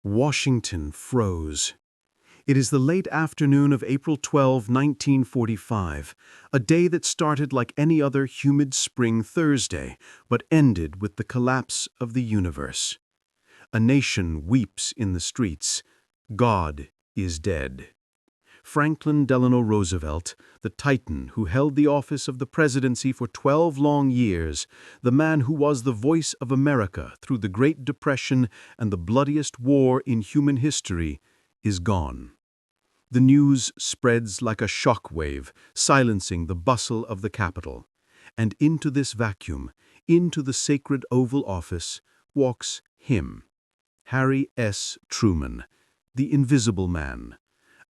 Washington froze. It is the late afternoon of April 12, 1945, a day that started like any other humid spring Thursday, but ended with the collapse of the universe. A nation weeps in the streets. God is dead. Franklin Delano Roosevelt, the titan who held the office of the presidency for 12 long years, the man who was the voice of America through the Great Depression and the bloodiest war in human history, is gone. The news spreads like a shock wave, silencing the bustle of the Capitol. And into this vacuum, into the sacred Oval Office, walks him, Harry S. Truman, the Invisible Man.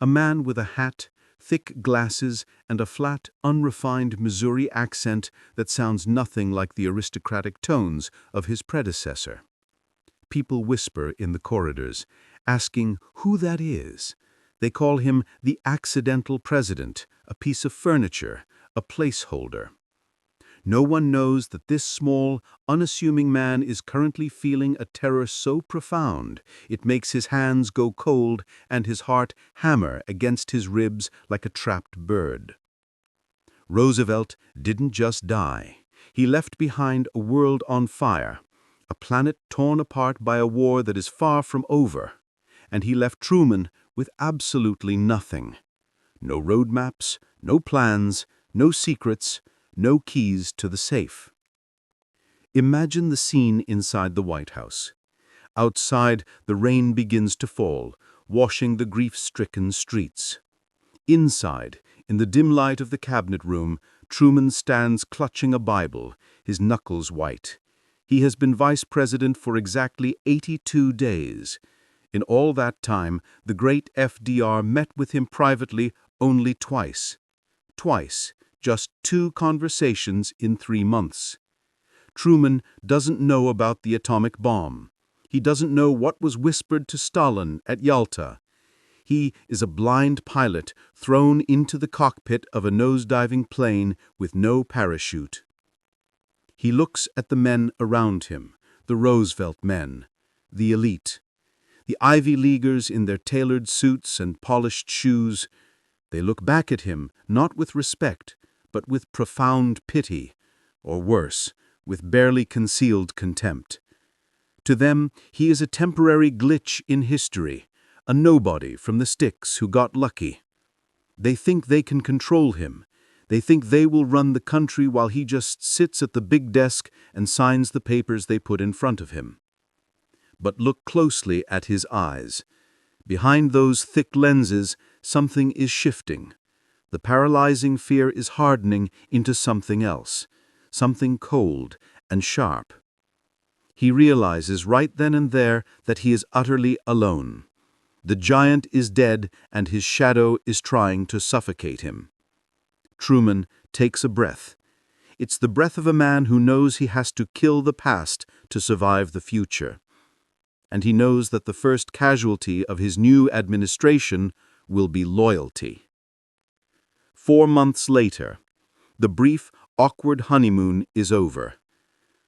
A man with a hat, thick glasses, and a flat, unrefined Missouri accent that sounds nothing like the aristocratic tones of his predecessor. People whisper in the corridors, asking who that is. They call him the accidental president, a piece of furniture, a placeholder. No one knows that this small, unassuming man is currently feeling a terror so profound it makes his hands go cold and his heart hammer against his ribs like a trapped bird. Roosevelt didn't just die. He left behind a world on fire, a planet torn apart by a war that is far from over. And he left Truman with absolutely nothing. No roadmaps, no plans, no secrets, no keys to the safe. Imagine the scene inside the White House. Outside, the rain begins to fall, washing the grief-stricken streets. Inside, in the dim light of the cabinet room, Truman stands clutching a Bible, his knuckles white. He has been vice president for exactly 82 days. In all that time, the great FDR met with him privately only twice. Twice. Just 2 conversations in 3 months. Truman doesn't know about the atomic bomb. He doesn't know what was whispered to Stalin at Yalta. He is a blind pilot thrown into the cockpit of a nose-diving plane with no parachute. He looks at the men around him, the Roosevelt men, the elite, the Ivy Leaguers in their tailored suits and polished shoes. They look back at him, not with respect, but with profound pity, or worse, with barely concealed contempt. To them, he is a temporary glitch in history, a nobody from the sticks who got lucky. They think they can control him. They think they will run the country while he just sits at the big desk and signs the papers they put in front of him. But look closely at his eyes. Behind those thick lenses, something is shifting. The paralyzing fear is hardening into something else, something cold and sharp. He realizes right then and there that he is utterly alone. The giant is dead and his shadow is trying to suffocate him. Truman takes a breath. It's the breath of a man who knows he has to kill the past to survive the future. And he knows that the first casualty of his new administration will be loyalty. 4 months later, the brief, awkward honeymoon is over.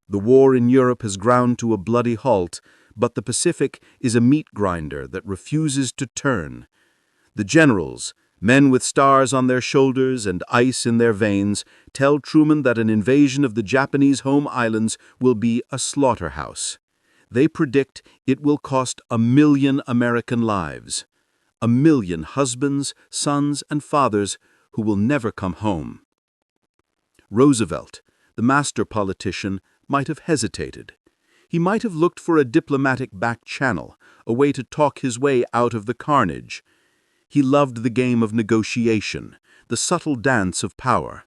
The war in Europe has ground to a bloody halt, but the Pacific is a meat grinder that refuses to turn. The generals, men with stars on their shoulders and ice in their veins, tell Truman that an invasion of the Japanese home islands will be a slaughterhouse. They predict it will cost 1 million American lives, 1 million husbands, sons, and fathers who will never come home. Roosevelt, the master politician, might have hesitated. He might have looked for a diplomatic back channel, a way to talk his way out of the carnage. He loved the game of negotiation, the subtle dance of power.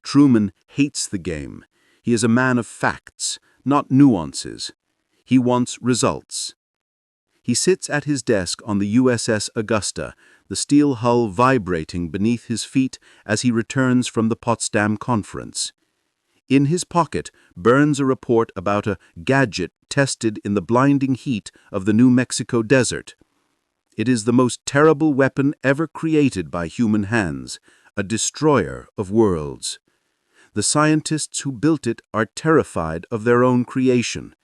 Truman hates the game. He is a man of facts, not nuances. He wants results. He sits at his desk on the USS Augusta, the steel hull vibrating beneath his feet as he returns from the Potsdam Conference. In his pocket burns a report about a gadget tested in the blinding heat of the New Mexico desert. It is the most terrible weapon ever created by human hands, a destroyer of worlds. The scientists who built it are terrified of their own creation.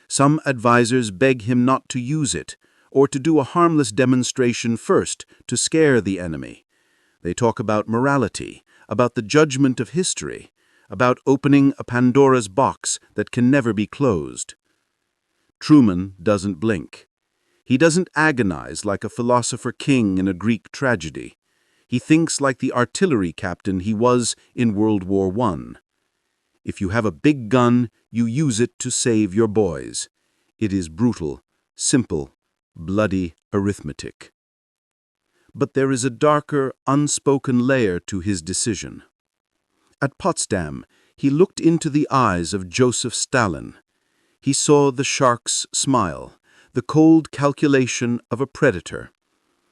Some advisors beg him not to use it, or to do a harmless demonstration first to scare the enemy. They talk about morality, about the judgment of history, about opening a Pandora's box that can never be closed. Truman doesn't blink. He doesn't agonize like a philosopher king in a Greek tragedy. He thinks like the artillery captain he was in World War I. If you have a big gun, you use it to save your boys. It is brutal, simple, bloody arithmetic. But there is a darker, unspoken layer to his decision. At Potsdam, he looked into the eyes of Joseph Stalin. He saw the shark's smile, the cold calculation of a predator.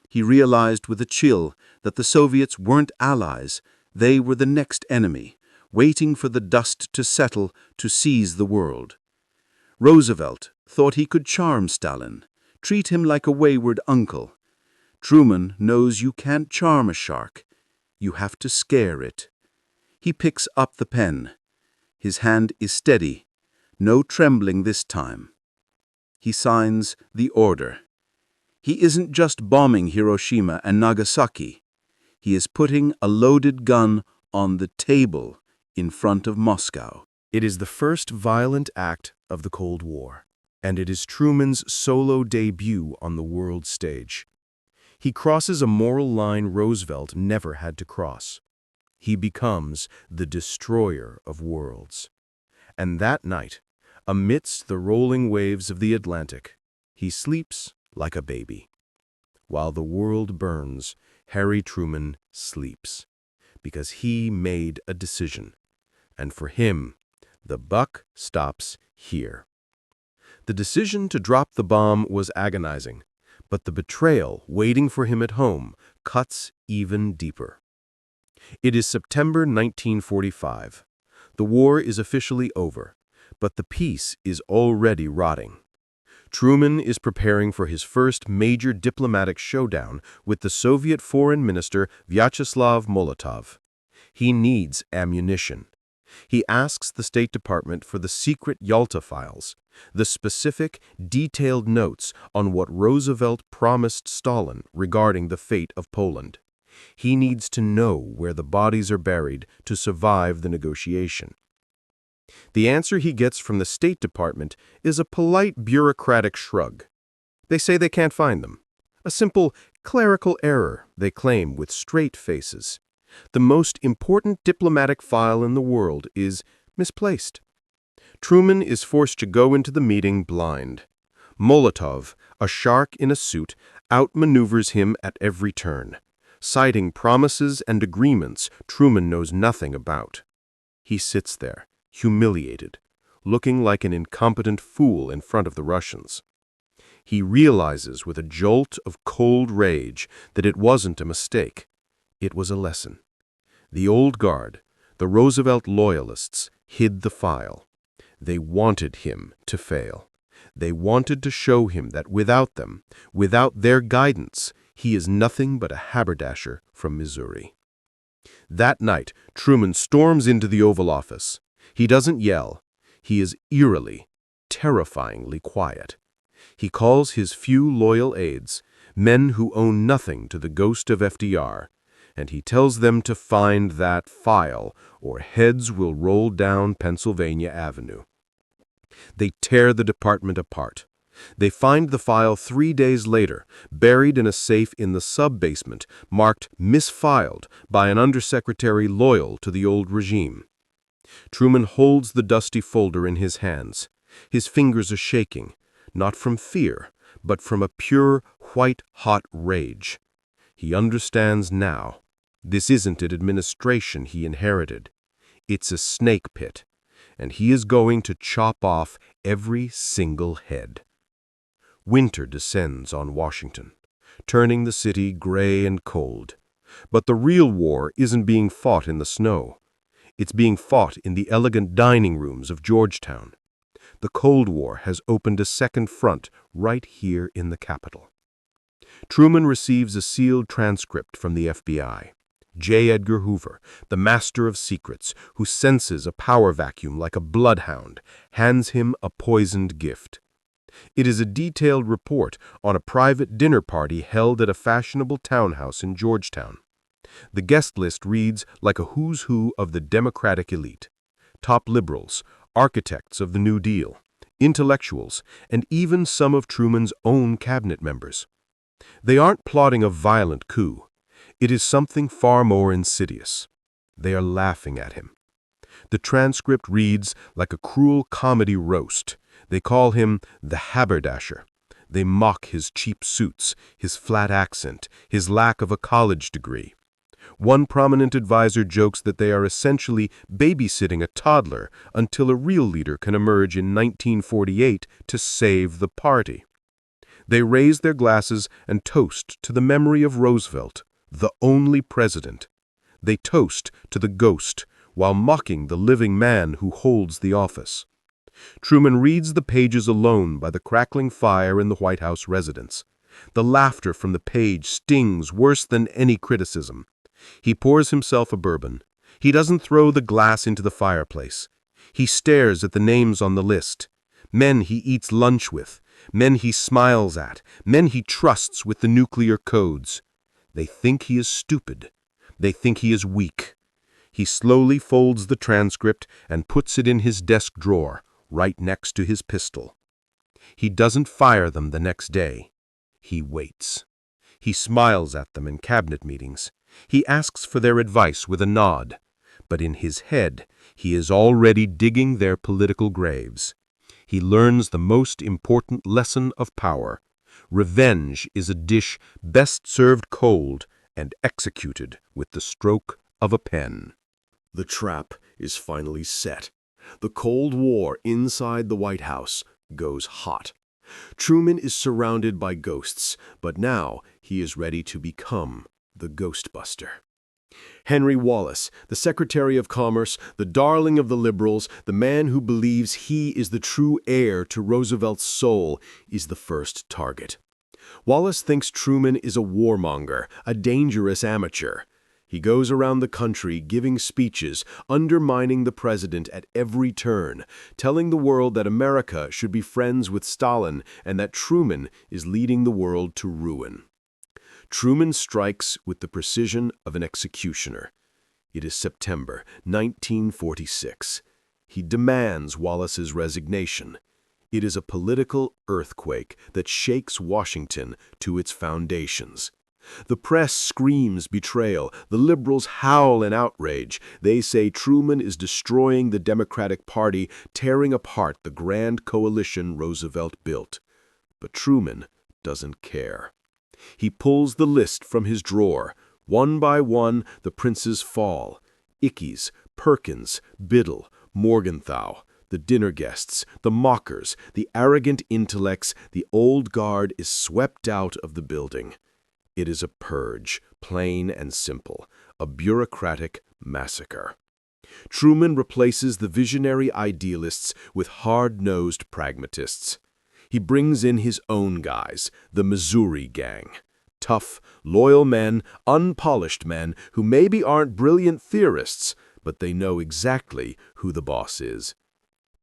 He realized with a chill that the Soviets weren't allies, they were the next enemy, waiting for the dust to settle to seize the world. Roosevelt thought he could charm Stalin, treat him like a wayward uncle. Truman knows you can't charm a shark. You have to scare it. He picks up the pen. His hand is steady. No trembling this time. He signs the order. He isn't just bombing Hiroshima and Nagasaki. He is putting a loaded gun on the table in front of Moscow. It is the first violent act of the Cold War, and it is Truman's solo debut on the world stage. He crosses a moral line Roosevelt never had to cross. He becomes the destroyer of worlds. And that night, amidst the rolling waves of the Atlantic, he sleeps like a baby. While the world burns, Harry Truman sleeps, because he made a decision. And for him, the buck stops here. The decision to drop the bomb was agonizing, but the betrayal waiting for him at home cuts even deeper. It is September 1945. The war is officially over, but the peace is already rotting. Truman is preparing for his first major diplomatic showdown with the Soviet Foreign Minister Vyacheslav Molotov. He needs ammunition. He asks the State Department for the secret Yalta files, the specific, detailed notes on what Roosevelt promised Stalin regarding the fate of Poland. He needs to know where the bodies are buried to survive the negotiation. The answer he gets from the State Department is a polite bureaucratic shrug. They say they can't find them. A simple clerical error, they claim with straight faces. The most important diplomatic file in the world is misplaced. Truman is forced to go into the meeting blind. Molotov, a shark in a suit, outmaneuvers him at every turn, citing promises and agreements Truman knows nothing about. He sits there, humiliated, looking like an incompetent fool in front of the Russians. He realizes with a jolt of cold rage that it wasn't a mistake. It was a lesson. The old guard, the Roosevelt loyalists, hid the file. They wanted him to fail. They wanted to show him that without them, without their guidance, he is nothing but a haberdasher from Missouri. That night, Truman storms into the Oval Office. He doesn't yell. He is eerily, terrifyingly quiet. He calls his few loyal aides, men who own nothing to the ghost of FDR, and he tells them to find that file, or heads will roll down Pennsylvania Avenue. They tear the department apart. They find the file 3 days later, buried in a safe in the sub-basement, marked misfiled by an undersecretary loyal to the old regime. Truman holds the dusty folder in his hands. His fingers are shaking, not from fear, but from a pure, white-hot rage. He understands now. This isn't an administration he inherited. It's a snake pit, and he is going to chop off every single head. Winter descends on Washington, turning the city gray and cold. But the real war isn't being fought in the snow. It's being fought in the elegant dining rooms of Georgetown. The Cold War has opened a second front right here in the Capitol. Truman receives a sealed transcript from the FBI. J. Edgar Hoover, the master of secrets, who senses a power vacuum like a bloodhound, hands him a poisoned gift. It is a detailed report on a private dinner party held at a fashionable townhouse in Georgetown. The guest list reads like a who's who of the Democratic elite. Top liberals, architects of the New Deal, intellectuals, and even some of Truman's own cabinet members. They aren't plotting a violent coup. It is something far more insidious. They are laughing at him. The transcript reads like a cruel comedy roast. They call him the haberdasher. They mock his cheap suits, his flat accent, his lack of a college degree. One prominent advisor jokes that they are essentially babysitting a toddler until a real leader can emerge in 1948 to save the party. They raise their glasses and toast to the memory of Roosevelt, the only president. They toast to the ghost while mocking the living man who holds the office. Truman reads the pages alone by the crackling fire in the White House residence. The laughter from the page stings worse than any criticism. He pours himself a bourbon. He doesn't throw the glass into the fireplace. He stares at the names on the list. Men he eats lunch with, men he smiles at, men he trusts with the nuclear codes. They think he is stupid. They think he is weak. He slowly folds the transcript and puts it in his desk drawer, right next to his pistol. He doesn't fire them the next day. He waits. He smiles at them in cabinet meetings. He asks for their advice with a nod. But in his head, he is already digging their political graves. He learns the most important lesson of power. Revenge is a dish best served cold and executed with the stroke of a pen. The trap is finally set. The Cold War inside the White House goes hot. Truman is surrounded by ghosts, but now he is ready to become the Ghostbuster. Henry Wallace, the Secretary of Commerce, the darling of the liberals, the man who believes he is the true heir to Roosevelt's soul, is the first target. Wallace thinks Truman is a warmonger, a dangerous amateur. He goes around the country giving speeches, undermining the president at every turn, telling the world that America should be friends with Stalin and that Truman is leading the world to ruin. Truman strikes with the precision of an executioner. It is September 1946. He demands Wallace's resignation. It is a political earthquake that shakes Washington to its foundations. The press screams betrayal. The liberals howl in outrage. They say Truman is destroying the Democratic Party, tearing apart the grand coalition Roosevelt built. But Truman doesn't care. He pulls the list from his drawer. One by one, the princes fall. Ickes, Perkins, Biddle, Morgenthau, the dinner guests, the mockers, the arrogant intellects, the old guard is swept out of the building. It is a purge, plain and simple, a bureaucratic massacre. Truman replaces the visionary idealists with hard-nosed pragmatists. He brings in his own guys, the Missouri Gang. Tough, loyal men, unpolished men who maybe aren't brilliant theorists, but they know exactly who the boss is.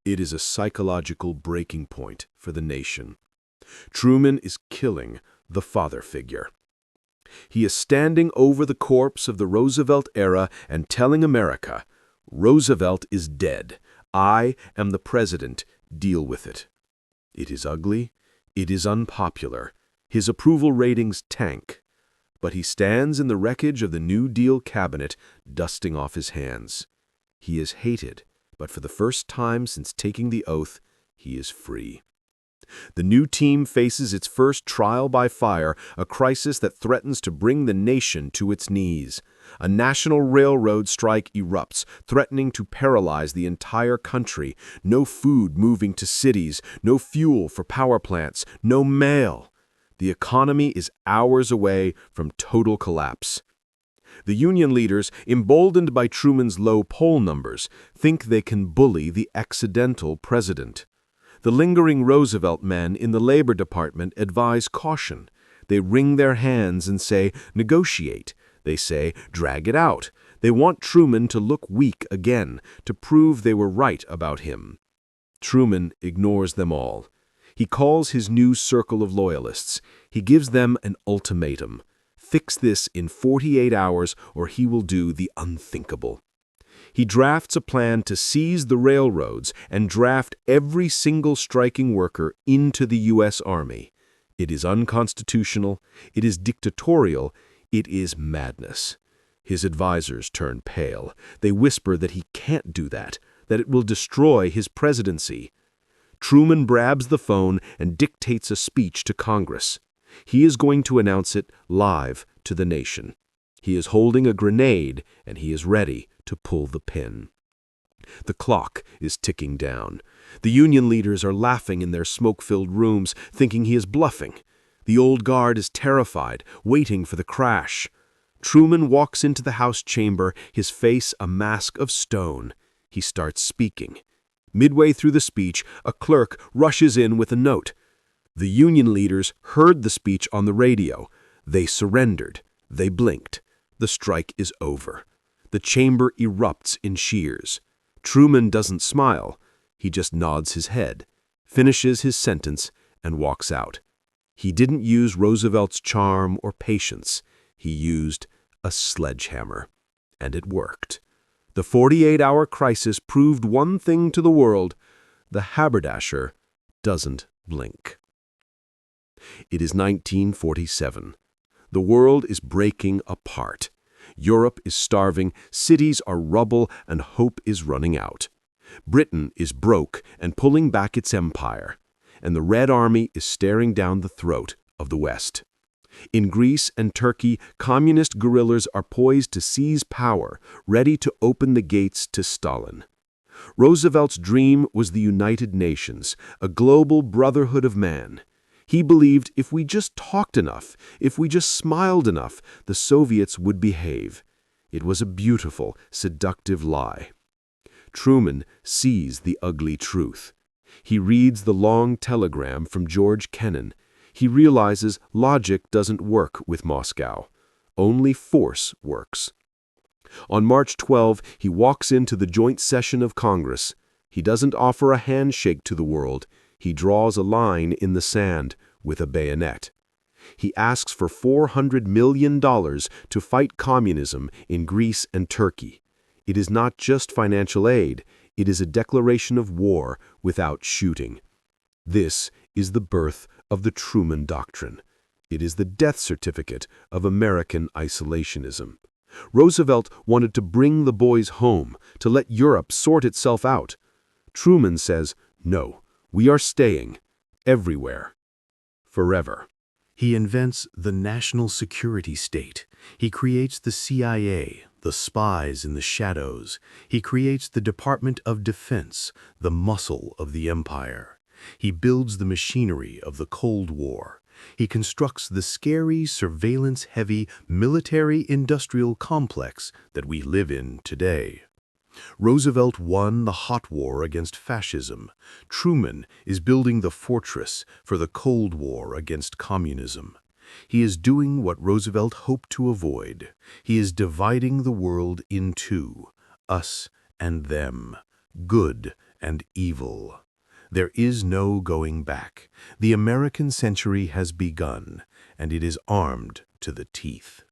It is a psychological breaking point for the nation. Truman is killing the father figure. He is standing over the corpse of the Roosevelt era and telling America, Roosevelt is dead. I am the president. Deal with it. It is ugly. It is unpopular. His approval ratings tank. But he stands in the wreckage of the New Deal cabinet, dusting off his hands. He is hated, but for the first time since taking the oath, he is free. The new team faces its first trial by fire, a crisis that threatens to bring the nation to its knees. A national railroad strike erupts, threatening to paralyze the entire country. No food moving to cities, no fuel for power plants, no mail. The economy is hours away from total collapse. The union leaders, emboldened by Truman's low poll numbers, think they can bully the accidental president. The lingering Roosevelt men in the Labor Department advise caution. They wring their hands and say, negotiate. They say, drag it out. They want Truman to look weak again, to prove they were right about him. Truman ignores them all. He calls his new circle of loyalists. He gives them an ultimatum. Fix this in 48 hours or he will do the unthinkable. He drafts a plan to seize the railroads and draft every single striking worker into the U.S. Army. It is unconstitutional, it is dictatorial, it is madness. His advisors turn pale. They whisper that he can't do that it will destroy his presidency. Truman grabs the phone and dictates a speech to Congress. He is going to announce it live to the nation. He is holding a grenade and he is ready to pull the pin. The clock is ticking down. The Union leaders are laughing in their smoke-filled rooms, thinking he is bluffing. The old guard is terrified, waiting for the crash. Truman walks into the House chamber, his face a mask of stone. He starts speaking. Midway through the speech, a clerk rushes in with a note. The Union leaders heard the speech on the radio. They surrendered. They blinked. The strike is over. The chamber erupts in cheers. Truman doesn't smile. He just nods his head, finishes his sentence, and walks out. He didn't use Roosevelt's charm or patience. He used a sledgehammer. And it worked. The 48-hour crisis proved one thing to the world: the haberdasher doesn't blink. It is 1947. The world is breaking apart. Europe is starving, cities are rubble, and hope is running out. Britain is broke and pulling back its empire, and the Red Army is staring down the throat of the West. In Greece and Turkey, communist guerrillas are poised to seize power, ready to open the gates to Stalin. Roosevelt's dream was the United Nations, a global brotherhood of man. He believed if we just talked enough, if we just smiled enough, the Soviets would behave. It was a beautiful, seductive lie. Truman sees the ugly truth. He reads the long telegram from George Kennan. He realizes logic doesn't work with Moscow. Only force works. On March 12, he walks into the joint session of Congress. He doesn't offer a handshake to the world. He draws a line in the sand with a bayonet. He asks for $400 million to fight communism in Greece and Turkey. It is not just financial aid. It is a declaration of war without shooting. This is the birth of the Truman Doctrine. It is the death certificate of American isolationism. Roosevelt wanted to bring the boys home, to let Europe sort itself out. Truman says, no, we are staying everywhere, forever. He invents the national security state. He creates the CIA, the spies in the shadows. He creates the Department of Defense, the muscle of the empire. He builds the machinery of the Cold War. He constructs the scary, surveillance-heavy, military-industrial complex that we live in today. Roosevelt won the hot war against fascism. Truman is building the fortress for the Cold War against communism. He is doing what Roosevelt hoped to avoid. He is dividing the world in two, us and them, good and evil. There is no going back. The American century has begun, and it is armed to the teeth.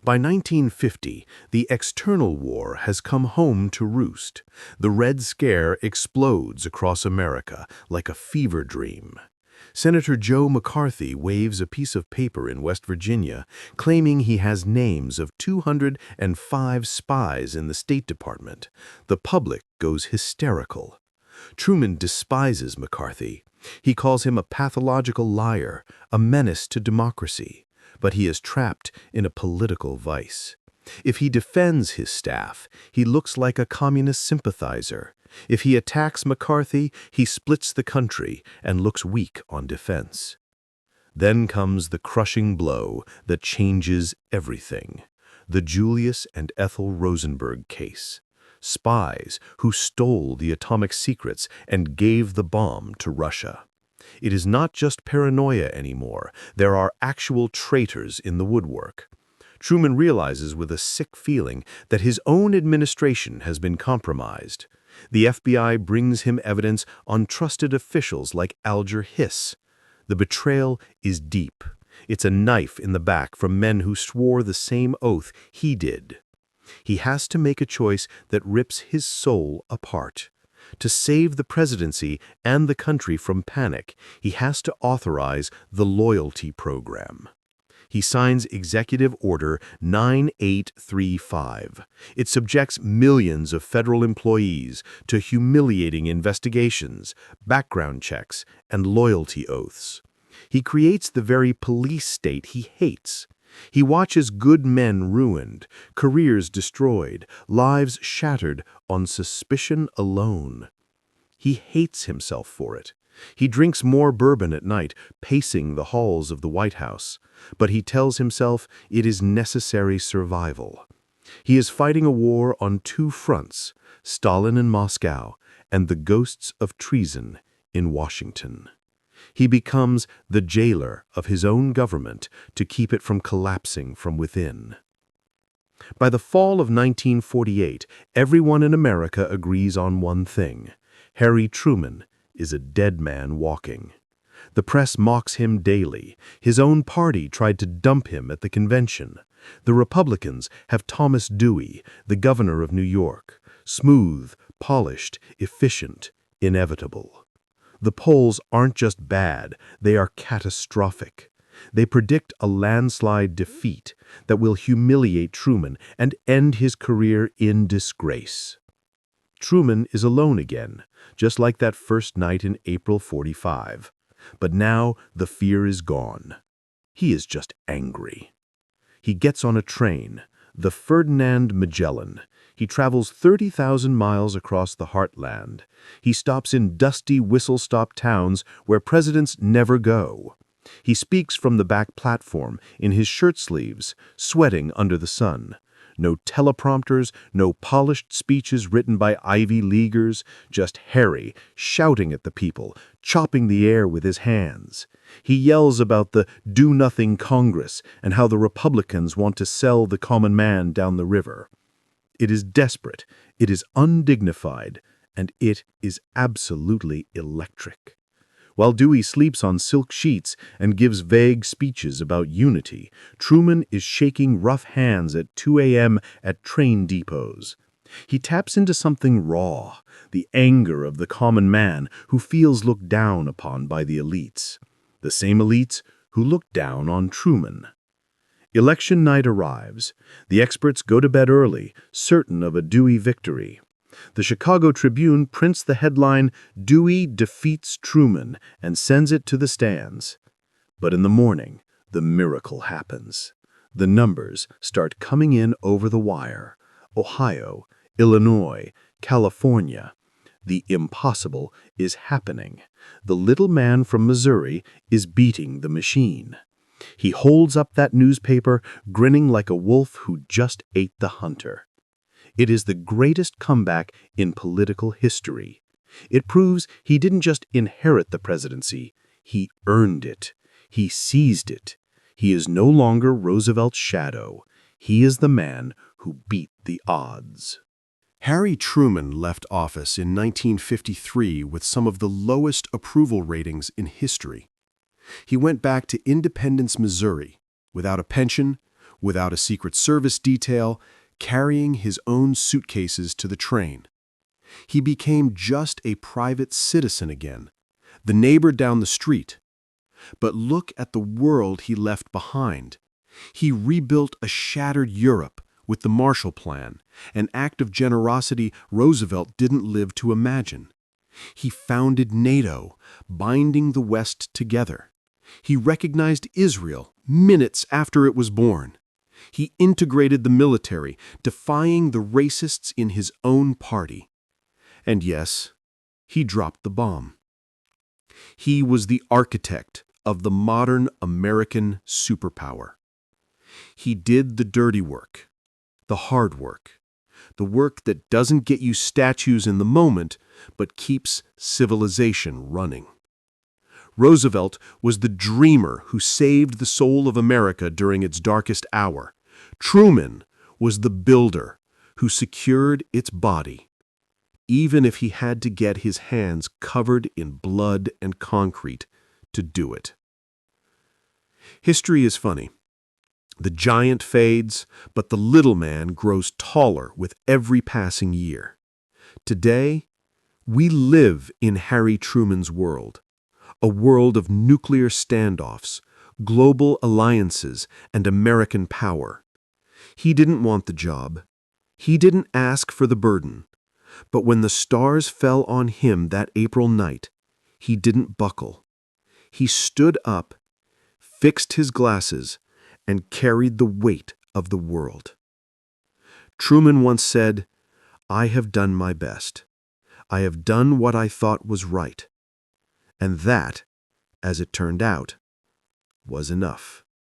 By 1950, the external war has come home to roost. The Red Scare explodes across America like a fever dream. Senator Joe McCarthy waves a piece of paper in West Virginia, claiming he has names of 205 spies in the State Department. The public goes hysterical. Truman despises McCarthy. He calls him a pathological liar, a menace to democracy. But he is trapped in a political vice. If he defends his staff, he looks like a communist sympathizer. If he attacks McCarthy, he splits the country and looks weak on defense. Then comes the crushing blow that changes everything: the Julius and Ethel Rosenberg case. Spies who stole the atomic secrets and gave the bomb to Russia. It is not just paranoia anymore. There are actual traitors in the woodwork. Truman realizes with a sick feeling that his own administration has been compromised. The FBI brings him evidence on trusted officials like Alger Hiss. The betrayal is deep. It's a knife in the back from men who swore the same oath he did. He has to make a choice that rips his soul apart. To save the presidency and the country from panic, he has to authorize the loyalty program. He signs Executive Order 9835. It subjects millions of federal employees to humiliating investigations, background checks, and loyalty oaths. He creates the very police state he hates. He watches good men ruined, careers destroyed, lives shattered on suspicion alone. He hates himself for it. He drinks more bourbon at night, pacing the halls of the White House. But he tells himself it is necessary survival. He is fighting a war on two fronts, Stalin in Moscow and the ghosts of treason in Washington. He becomes the jailer of his own government to keep it from collapsing from within. By the fall of 1948, everyone in America agrees on one thing: Harry Truman is a dead man walking. The press mocks him daily. His own party tried to dump him at the convention. The Republicans have Thomas Dewey, the governor of New York, smooth, polished, efficient, inevitable. The polls aren't just bad, they are catastrophic. They predict a landslide defeat that will humiliate Truman and end his career in disgrace. Truman is alone again, just like that first night in April '45. But now the fear is gone. He is just angry. He gets on a train, the Ferdinand Magellan. He travels 30,000 miles across the heartland. He stops in dusty whistle-stop towns where presidents never go. He speaks from the back platform in his shirt sleeves, sweating under the sun. No teleprompters, no polished speeches written by Ivy Leaguers, just Harry shouting at the people, chopping the air with his hands. He yells about the do-nothing Congress and how the Republicans want to sell the common man down the river. It is desperate, it is undignified, and it is absolutely electric. While Dewey sleeps on silk sheets and gives vague speeches about unity, Truman is shaking rough hands at 2 a.m. at train depots. He taps into something raw, the anger of the common man who feels looked down upon by the elites. The same elites who looked down on Truman. Election night arrives. The experts go to bed early, certain of a Dewey victory. The Chicago Tribune prints the headline, "Dewey defeats Truman," and sends it to the stands. But in the morning, the miracle happens. The numbers start coming in over the wire. Ohio, Illinois, California. The impossible is happening. The little man from Missouri is beating the machine. He holds up that newspaper, grinning like a wolf who just ate the hunter. It is the greatest comeback in political history. It proves he didn't just inherit the presidency, he earned it. He seized it. He is no longer Roosevelt's shadow. He is the man who beat the odds. Harry Truman left office in 1953 with some of the lowest approval ratings in history. He went back to Independence, Missouri, without a pension, without a Secret Service detail, carrying his own suitcases to the train. He became just a private citizen again, the neighbor down the street. But look at the world he left behind. He rebuilt a shattered Europe with the Marshall Plan, an act of generosity Roosevelt didn't live to imagine. He founded NATO, binding the West together. He recognized Israel minutes after it was born. He integrated the military, defying the racists in his own party. And yes, he dropped the bomb. He was the architect of the modern American superpower. He did the dirty work, the hard work, the work that doesn't get you statues in the moment, but keeps civilization running. Roosevelt was the dreamer who saved the soul of America during its darkest hour. Truman was the builder who secured its body. even if he had to get his hands covered in blood and concrete to do it. History is funny. The giant fades, but the little man grows taller with every passing year. Today, we live in Harry Truman's world, a world of nuclear standoffs, global alliances, and American power. He didn't want the job. He didn't ask for the burden. But when the stars fell on him that April night, he didn't buckle. He stood up, fixed his glasses, and carried the weight of the world. Truman once said, "I have done my best. I have done what I thought was right." And that, as it turned out, was enough.